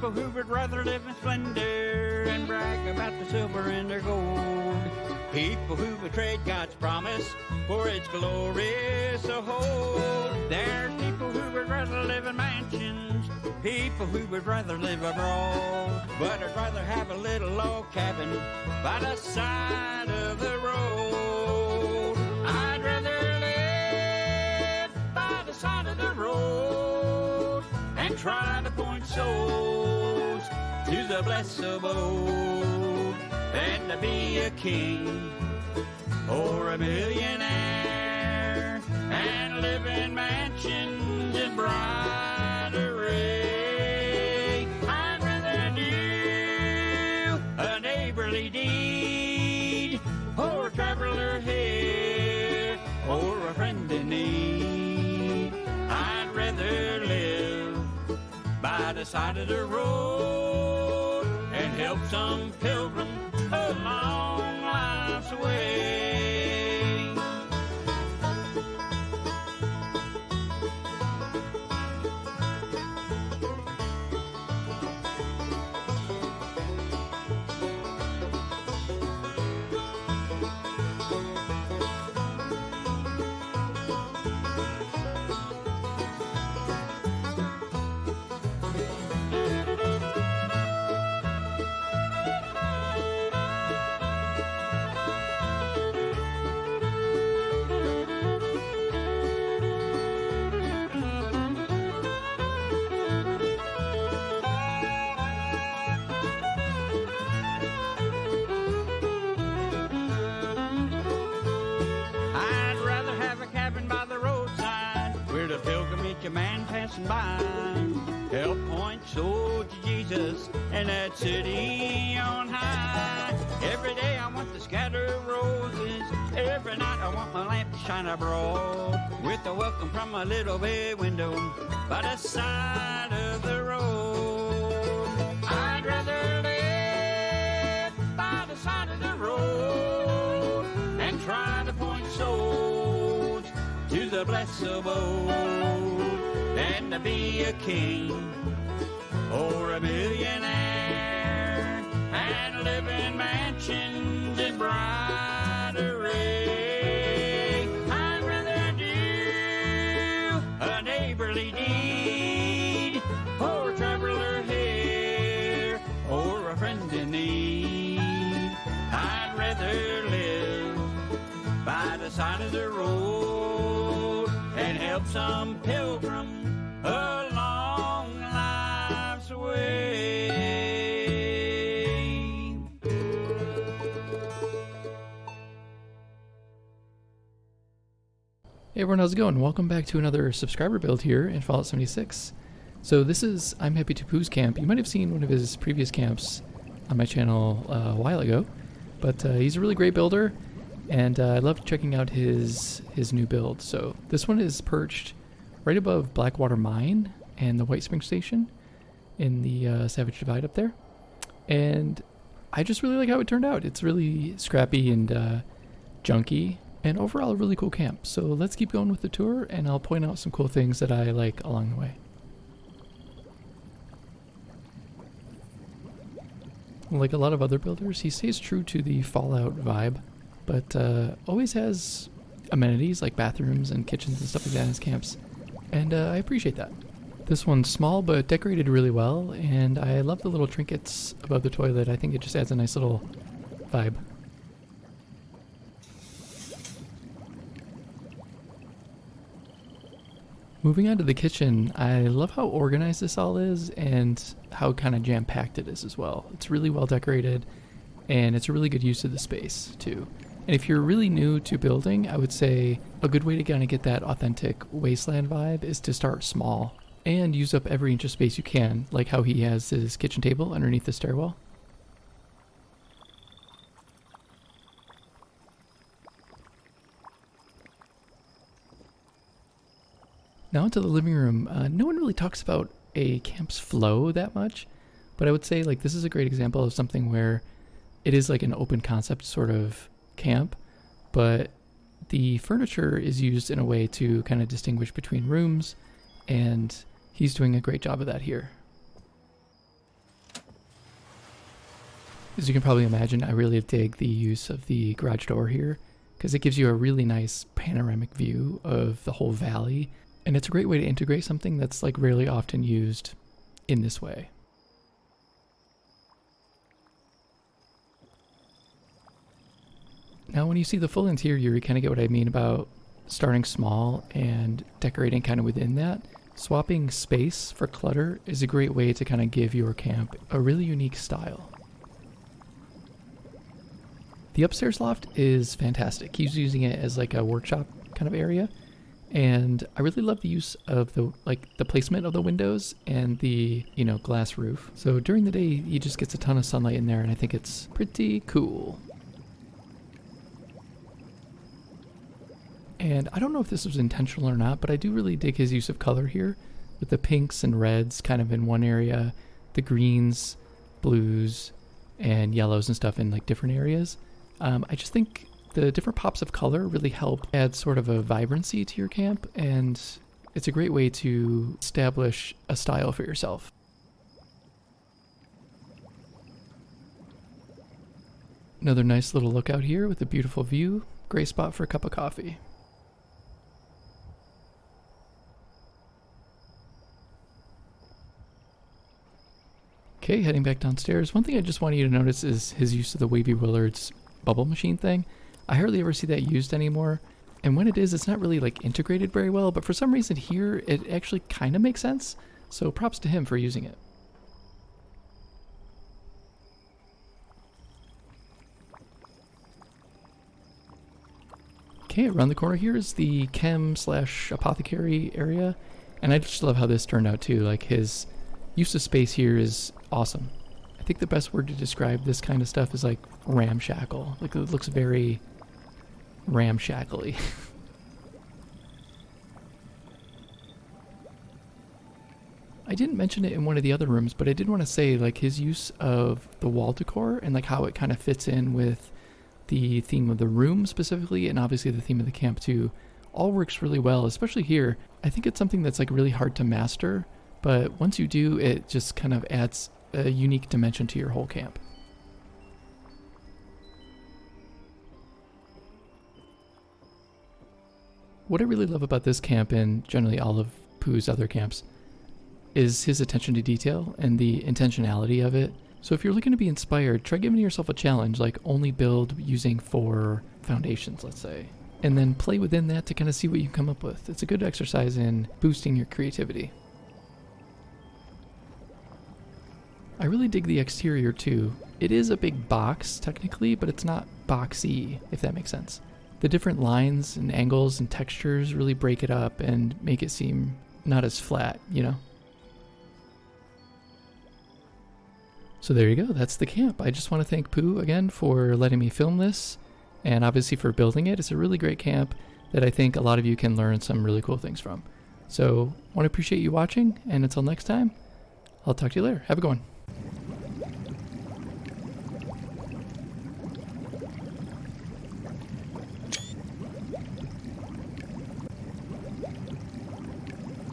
people who would rather live in splendor and brag about the silver and their gold. People who would trade God's promise for its glorious hold. There's people who would rather live in mansions, people who would rather live abroad. But I'd rather have a little log cabin by the side of the road. I'd rather live by the side of the road and try to point souls to the blessed abode than to be a king or a millionaire and live in mansions in bright array. I'd rather do a neighborly deed or a traveler here or a friend in need. I'd rather live by the side of the road and help some pilgrim along life's way. A man passing by, help point soul to Jesus and that city on high. Every day I want to scatter roses, every night I want my lamp to shine abroad, with a welcome from a little bay window by the side of the road. I'd rather live by the side of the road and try to point souls to the blessed abode than to be a king or a millionaire and live in mansions in bright array. I'd rather do a neighborly deed or a traveler here or a friend in need. I'd rather live by the side of the road and help some pilgrim along life's way. Hey everyone, how's it going? Welcome back to another subscriber build here in Fallout 76. So this is I'm Happy to Pooh's camp. You might have seen one of his previous camps on my channel a while ago, but he's a really great builder, and I love checking out his new build. So this one is perched right above Blackwater Mine and the White Spring Station in the Savage Divide up there. And I just really like how it turned out. It's really scrappy and junky, and overall a really cool camp. So let's keep going with the tour, and I'll point out some cool things that I like along the way. Like a lot of other builders, he stays true to the Fallout vibe, but always has amenities like bathrooms and kitchens and stuff like that in his camps. And I appreciate that. This one's small but decorated really well, and I love the little trinkets above the toilet. I think it just adds a nice little vibe. Moving on to the kitchen, I love how organized this all is and how kind of jam-packed it is as well. It's really well decorated, and it's a really good use of the space too. And if you're really new to building, I would say a good way to kind of get that authentic wasteland vibe is to start small and use up every inch of space you can, like how he has his kitchen table underneath the stairwell. Now into the living room. No one really talks about a camp's flow that much, but I would say like this is a great example of something where it is like an open concept sort of camp, but the furniture is used in a way to kind of distinguish between rooms, and he's doing a great job of that here. As you can probably imagine, I really dig the use of the garage door here because it gives you a really nice panoramic view of the whole valley, and it's a great way to integrate something that's like rarely often used in this way. Now when you see the full interior, you kind of get what I mean about starting small and decorating kind of within that. Swapping space for clutter is a great way to kind of give your camp a really unique style. The upstairs loft is fantastic. He's using it as like a workshop kind of area, and I really love the use of the placement of the windows and the, you know, glass roof. So during the day, he just gets a ton of sunlight in there, and I think it's pretty cool. And I don't know if this was intentional or not, but I do really dig his use of color here, with the pinks and reds kind of in one area, the greens, blues, and yellows and stuff in like different areas. I just think the different pops of color really help add sort of a vibrancy to your camp, and it's a great way to establish a style for yourself. Another nice little lookout here with a beautiful view. Great spot for a cup of coffee. Okay, heading back downstairs. One thing I just want you to notice is his use of the Wavy Willards bubble machine thing. I hardly ever see that used anymore, and when it is, it's not really like integrated very well, but for some reason here it actually kind of makes sense, so props to him for using it. Okay, around the corner here is the chem/apothecary area, and I just love how this turned out too. Like, his use of space here is awesome. I think the best word to describe this kind of stuff is like ramshackle. Like, it looks very ramshackly. I didn't mention it in one of the other rooms, but I did want to say like his use of the wall decor and like how it kind of fits in with the theme of the room specifically, and obviously the theme of the camp too, all works really well, especially here. I think it's something that's like really hard to master, but once you do, it just kind of adds a unique dimension to your whole camp. What I really love about this camp, and generally all of Pooh's other camps, is his attention to detail and the intentionality of it. So if you're looking to be inspired, try giving yourself a challenge, like only build using 4 foundations, let's say, and then play within that to kind of see what you come up with. It's a good exercise in boosting your creativity. I really dig the exterior too. It is a big box technically, but it's not boxy, if that makes sense. The different lines and angles and textures really break it up and make it seem not as flat, you know? So there you go, that's the camp. I just want to thank Pooh again for letting me film this, and obviously for building it. It's a really great camp that I think a lot of you can learn some really cool things from. So I want to appreciate you watching, and until next time, I'll talk to you later. Have a good one.